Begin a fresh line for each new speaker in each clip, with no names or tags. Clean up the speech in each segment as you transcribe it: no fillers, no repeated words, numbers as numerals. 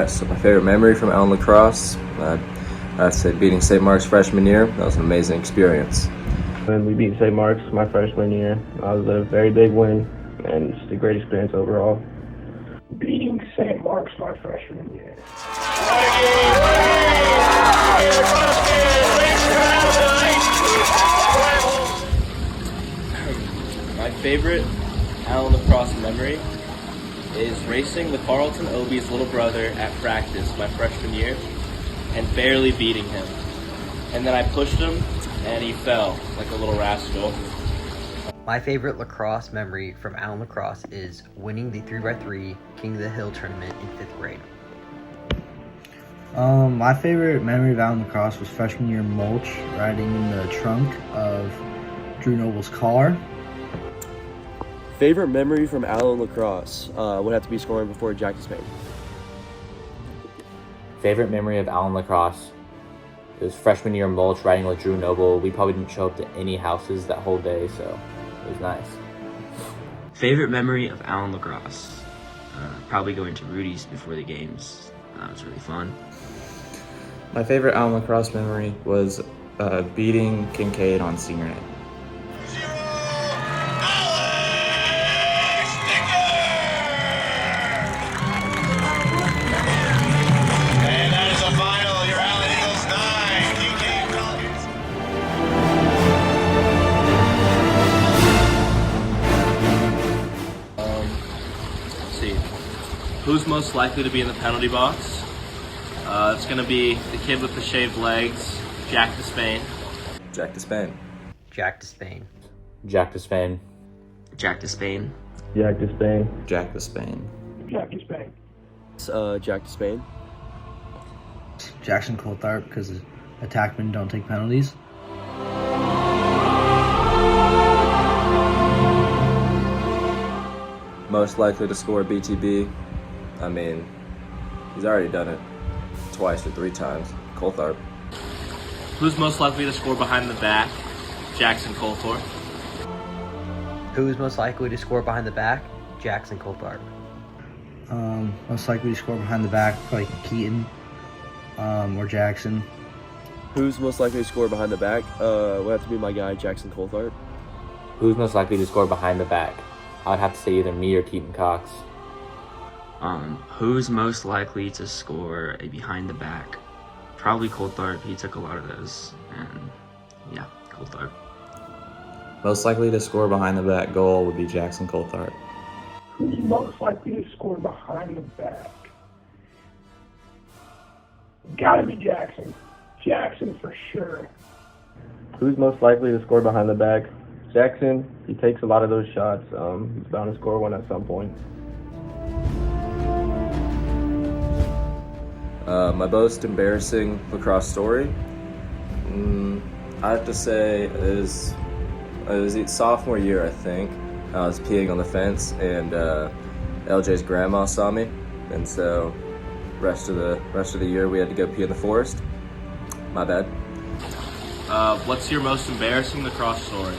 So my favorite memory from Allen Lacrosse, I'd say beating St. Mark's freshman year. That was an amazing experience.
When we beat St. Mark's my freshman year, that was a very big win and just a great experience overall.
Beating St. Mark's my freshman year.
My favorite Allen Lacrosse memory is racing the Carlton Obie's little brother at practice my freshman year and barely beating him. And then I pushed him and he fell like a little rascal.
My favorite lacrosse memory from Allen Lacrosse is winning the 3x3 King of the Hill tournament in 5th grade.
My favorite memory of Allen Lacrosse was freshman year mulch, riding in the trunk of Drew Noble's car.
Favorite memory from Allen Lacrosse would have to be scoring before Jack to Spain.
Favorite memory of Allen Lacrosse is freshman year mulch, riding with Drew Noble. We probably didn't show up to any houses that whole day, so it was nice.
Favorite memory of Allen Lacrosse? Probably going to Rudy's before the games. It was really fun.
My favorite Allen Lacrosse memory was beating Kincaid on senior night.
Who's most likely to be in the penalty box? It's going to be the kid with the shaved legs, Jack to Spain.
Jack to Spain.
Jack to Spain.
Jack to Spain.
Jack to Spain.
Jack to Spain.
Jack to Spain.
Jack to Spain.
Jack to Spain.
Jackson Coulthard, because attackmen don't take penalties.
Most likely to score BTB. I mean, he's already done it twice or 3 times. Coulthard.
Who's most likely to score behind the back? Jackson Coulthard.
Who's most likely to score behind the back? Jackson Coulthard.
Most likely to score behind the back, like Keaton or Jackson.
Who's most likely to score behind the back? Would have to be my guy, Jackson Coulthard.
Who's most likely to score behind the back? I would have to say either me or Keaton Cox.
Who's most likely to score a behind the back? Probably Coulthard. He took a lot of those, and yeah, Coulthard.
Most likely to score behind the back goal would be Jackson Coulthard.
Who's most likely to score behind the back? Gotta be Jackson. Jackson for sure.
Who's most likely to score behind the back? Jackson. He takes a lot of those shots. He's bound to score one at some point.
My most embarrassing lacrosse story, I have to say, it was sophomore year, I think. I was peeing on the fence, and LJ's grandma saw me, and so rest of the year we had to go pee in the forest. My bad.
What's your most embarrassing lacrosse story?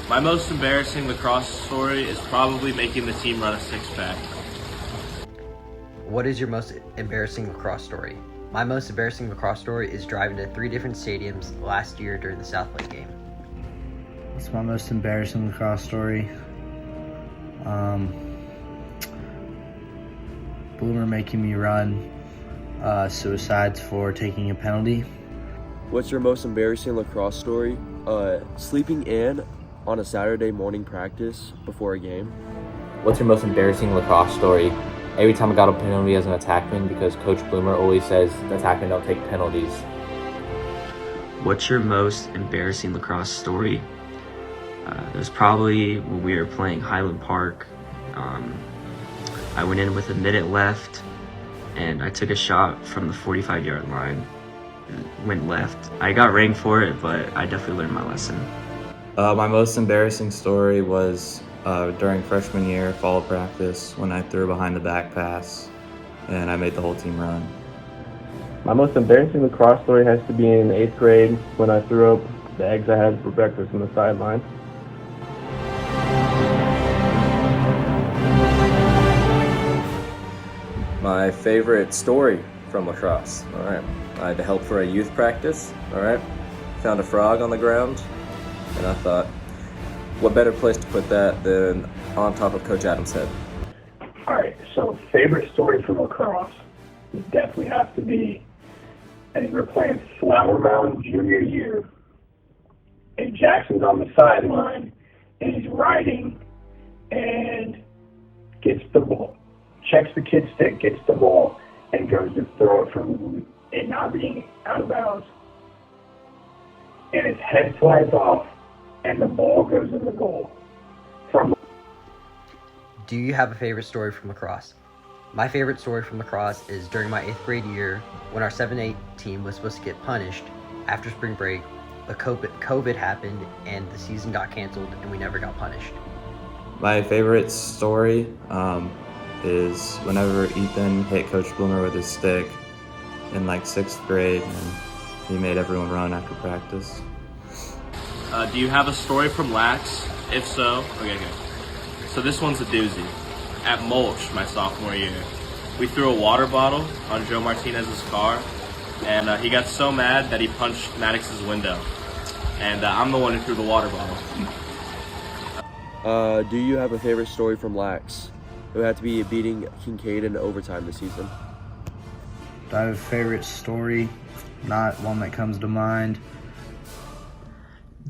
My most embarrassing lacrosse story is probably making the team run a 6-pack.
What is your most embarrassing lacrosse story? My most embarrassing lacrosse story is driving to 3 different stadiums last year during the South Lake game.
What's my most embarrassing lacrosse story? Bloomer making me run suicides for taking a penalty.
What's your most embarrassing lacrosse story? Sleeping in on a Saturday morning practice before a game.
What's your most embarrassing lacrosse story? Every time I got a penalty as an attackman, because Coach Bloomer always says the attackmen don't take penalties.
What's your most embarrassing lacrosse story? It was probably when we were playing Highland Park. I went in with a minute left, and I took a shot from the 45-yard line. It went left. I got ranked for it, but I definitely learned my lesson.
My most embarrassing story was during freshman year fall practice when I threw behind the back pass and I made the whole team run.
My most embarrassing lacrosse story has to be in 8th grade when I threw up the eggs I had for breakfast on the sideline.
My favorite story from lacrosse. All right. I had to help for a youth practice. All right. Found a frog on the ground, and I thought, what better place to put that than on top of Coach Adams' head?
All right, so favorite story from lacrosse would definitely have to be, and we were playing Flower Mound junior year, and Jackson's on the sideline, and he's riding, and gets the ball, checks the kid's stick, gets the ball, and goes to throw it from it not being out of bounds, and his head slides off, and the ball goes in the goal.
Do you have a favorite story from lacrosse? My favorite story from lacrosse is during my 8th grade year when our 7-8 team was supposed to get punished after spring break, but COVID happened and the season got canceled and we never got punished.
My favorite story is whenever Ethan hit Coach Bloomer with his stick in like 6th grade and he made everyone run after practice.
Do you have a story from Lax? If so, okay. So this one's a doozy. At Mulch, my sophomore year, we threw a water bottle on Joe Martinez's car, and he got so mad that he punched Maddox's window. And I'm the one who threw the water bottle.
Do you have a favorite story from Lax? Who had to be beating Kincaid in overtime this season?
Do I have a favorite story? Not one that comes to mind.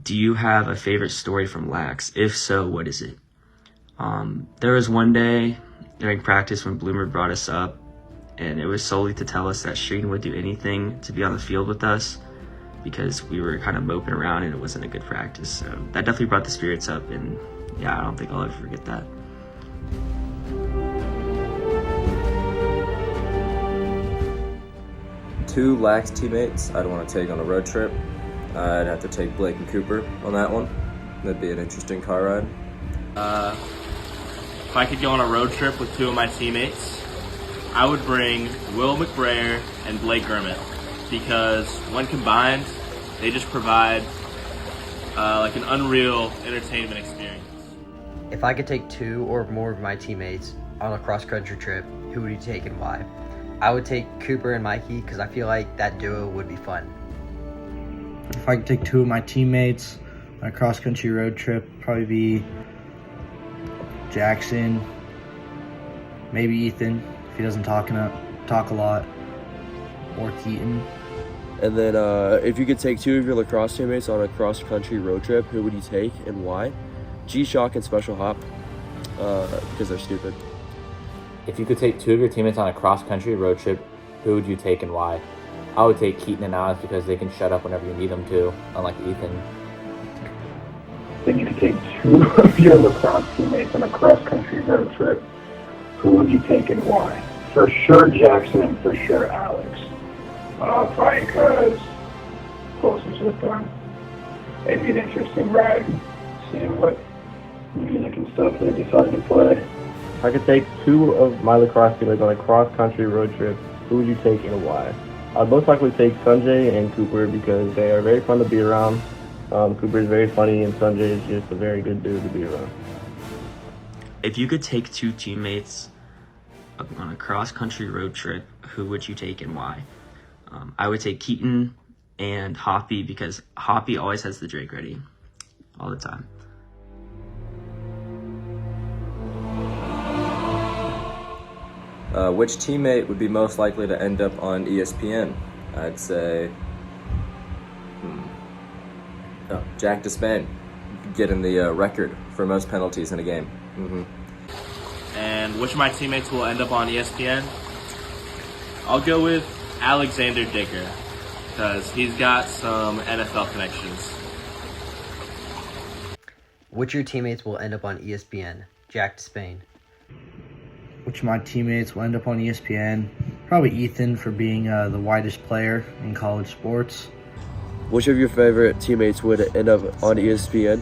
Do you have a favorite story from Lax? If so, what is it? There was one day during practice when Bloomer brought us up, and it was solely to tell us that Shreen would do anything to be on the field with us because we were kind of moping around and it wasn't a good practice. So that definitely brought the spirits up, and yeah, I don't think I'll ever forget that.
Two Lax teammates I'd want to take on a road trip. I'd have to take Blake and Cooper on that one. That'd be an interesting car ride.
If I could go on a road trip with two of my teammates, I would bring Will McBrayer and Blake Gurmit, because when combined, they just provide like an unreal entertainment experience.
If I could take 2 or more of my teammates on a cross-country trip, who would you take and why? I would take Cooper and Mikey because I feel like that duo would be fun.
If I could take 2 of my teammates on a cross-country road trip, probably be Jackson, maybe Ethan, if he doesn't talk a lot, or Keaton.
And then if you could take 2 of your lacrosse teammates on a cross-country road trip, who would you take and why? G-Shock and Special Hop, because they're stupid.
If you could take 2 of your teammates on a cross-country road trip, who would you take and why? I would take Keaton and Alex because they can shut up whenever you need them to, unlike Ethan.
Then you could take 2 of your lacrosse teammates on a cross-country road trip. Who would you take and why? For sure Jackson and for sure Alex. Probably because closest with them. It'd be an interesting ride, seeing what music and stuff they decided to play.
If I could take 2 of my lacrosse teammates on a cross-country road trip, who would you take and why? I'd most likely take Sanjay and Cooper because they are very fun to be around. Cooper is very funny and Sanjay is just a very good dude to be around.
If you could take 2 teammates on a cross-country road trip, who would you take and why? I would take Keaton and Hoppy because Hoppy always has the drink ready all the time.
Which teammate would be most likely to end up on ESPN? I'd say Jack Despain, getting the record for most penalties in a game.
And which of my teammates will end up on ESPN? I'll go with Alexander Dicker, because he's got some NFL connections.
Which of your teammates will end up on ESPN? Jack Despain.
Which of my teammates will end up on ESPN? Probably Ethan for being the widest player in college sports.
Which of your favorite teammates would end up on ESPN?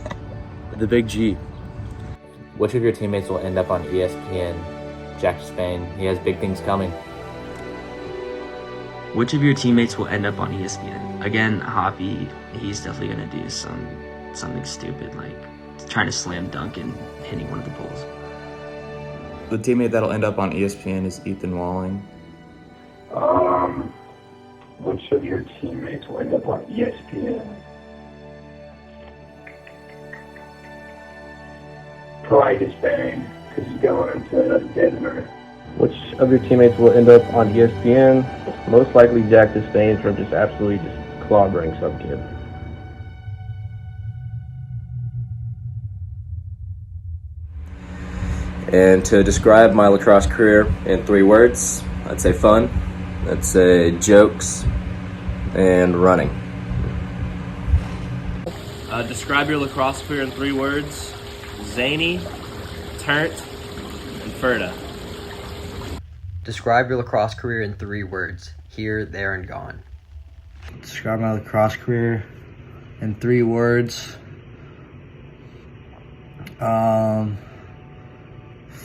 The Big G.
Which of your teammates will end up on ESPN? Jack Spain. He has big things coming.
Which of your teammates will end up on ESPN? Again, Hoppy, he's definitely going to do something stupid, like trying to slam dunk and hitting one of the poles.
The teammate that'll end up on ESPN is Ethan Walling.
Which of your teammates will end up on ESPN? Probably just Bang, because he's going to Denver.
Which of your teammates will end up on ESPN? Most likely Jack Disdain from just absolutely just clobbering some kid.
And to describe my lacrosse career in 3 words, I'd say fun, I'd say jokes, and running.
Describe your lacrosse career in 3 words: zany, turnt, and Ferda.
Describe your lacrosse career in 3 words: here, there, and gone.
Describe my lacrosse career in 3 words.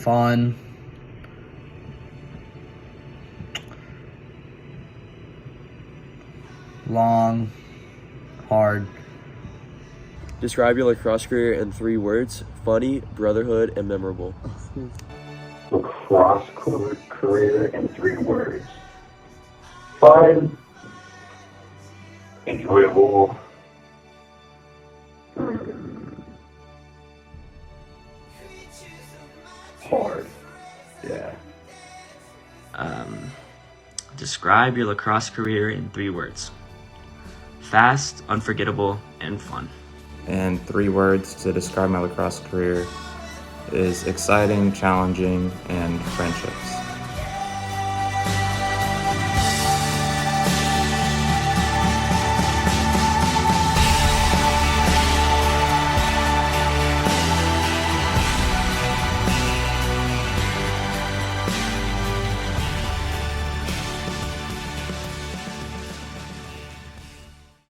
Fun. Long. Hard.
Describe your lacrosse career in 3 words: funny, brotherhood, and memorable.
Lacrosse career in 3 words: fun, enjoyable, hard. Yeah.
Describe your lacrosse career in 3 words: fast, unforgettable, and fun.
And 3 words to describe my lacrosse career is exciting, challenging, and friendships.